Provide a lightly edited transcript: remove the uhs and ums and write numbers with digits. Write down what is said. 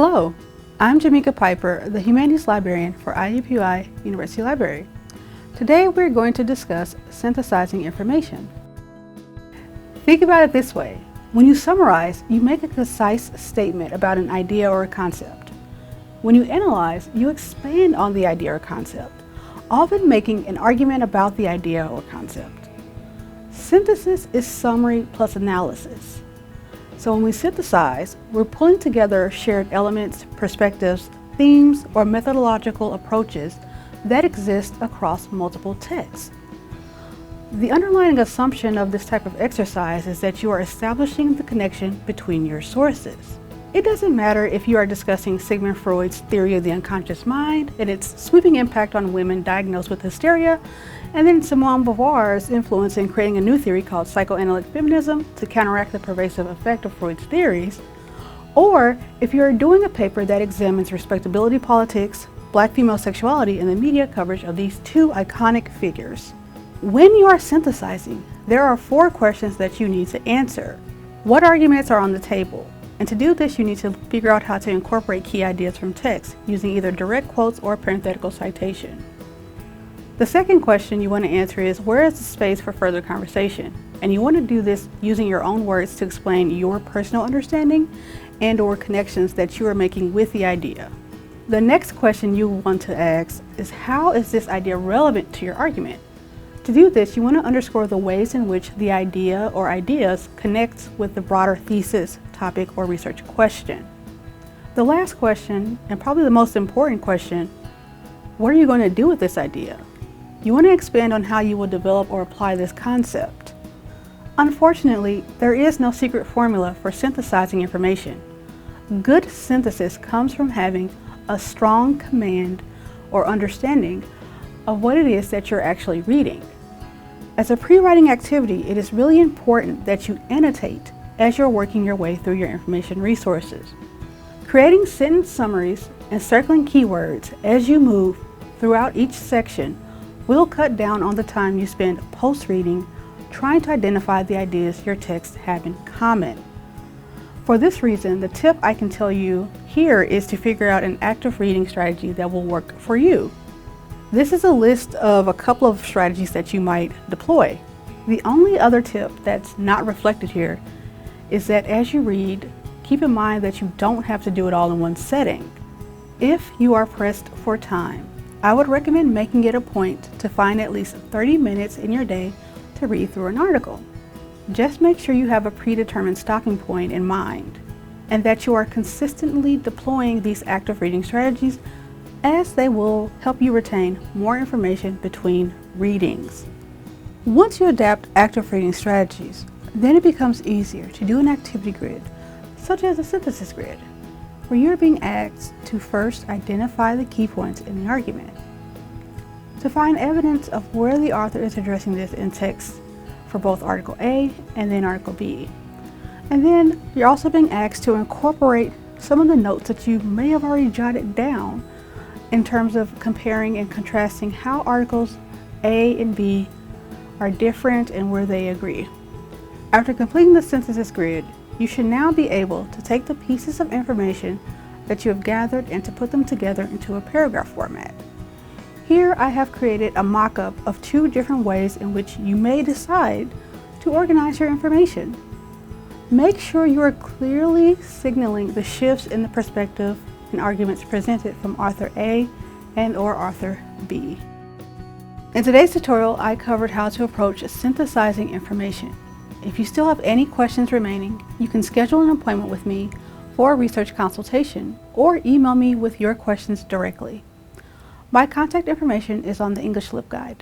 Hello, I'm Jamaica Piper, the Humanities Librarian for IUPUI University Library. Today we're going to discuss synthesizing information. Think about it this way. When you summarize, you make a concise statement about an idea or a concept. When you analyze, you expand on the idea or concept, often making an argument about the idea or concept. Synthesis is summary plus analysis. So when we synthesize, we're pulling together shared elements, perspectives, themes, or methodological approaches that exist across multiple texts. The underlying assumption of this type of exercise is that you are establishing the connection between your sources. It doesn't matter if you are discussing Sigmund Freud's theory of the unconscious mind and its sweeping impact on women diagnosed with hysteria, and then Simone de Beauvoir's influence in creating a new theory called psychoanalytic feminism to counteract the pervasive effect of Freud's theories, or if you are doing a paper that examines respectability politics, Black female sexuality, and the media coverage of these two iconic figures. When you are synthesizing, there are 4 questions that you need to answer. What arguments are on the table? And to do this, you need to figure out how to incorporate key ideas from text using either direct quotes or parenthetical citation. The second question you want to answer is, where is the space for further conversation? And you want to do this using your own words to explain your personal understanding and/or connections that you are making with the idea. The next question you want to ask is, how is this idea relevant to your argument? To do this, you want to underscore the ways in which the idea or ideas connects with the broader thesis, topic, or research question. The last question, and probably the most important question, what are you going to do with this idea? You want to expand on how you will develop or apply this concept. Unfortunately, there is no secret formula for synthesizing information. Good synthesis comes from having a strong command or understanding of what it is that you're actually reading. As a pre-writing activity, it is really important that you annotate as you're working your way through your information resources. Creating sentence summaries and circling keywords as you move throughout each section will cut down on the time you spend post-reading trying to identify the ideas your texts have in common. For this reason, the tip I can tell you here is to figure out an active reading strategy that will work for you. This is a list of a couple of strategies that you might deploy. The only other tip that's not reflected here is that as you read, keep in mind that you don't have to do it all in one setting. If you are pressed for time, I would recommend making it a point to find at least 30 minutes in your day to read through an article. Just make sure you have a predetermined stopping point in mind and that you are consistently deploying these active reading strategies, as they will help you retain more information between readings. Once you adapt active reading strategies, then it becomes easier to do an activity grid, such as a synthesis grid, where you're being asked to first identify the key points in the argument, to find evidence of where the author is addressing this in text for both Article A and then Article B. And then you're also being asked to incorporate some of the notes that you may have already jotted down in terms of comparing and contrasting how Articles A and B are different and where they agree. After completing the synthesis grid, you should now be able to take the pieces of information that you have gathered and to put them together into a paragraph format. Here I have created a mock-up of 2 different ways in which you may decide to organize your information. Make sure you are clearly signaling the shifts in the perspective and arguments presented from author A and/or author B. In today's tutorial, I covered how to approach synthesizing information. If you still have any questions remaining, you can schedule an appointment with me for a research consultation or email me with your questions directly. My contact information is on the English LibGuide.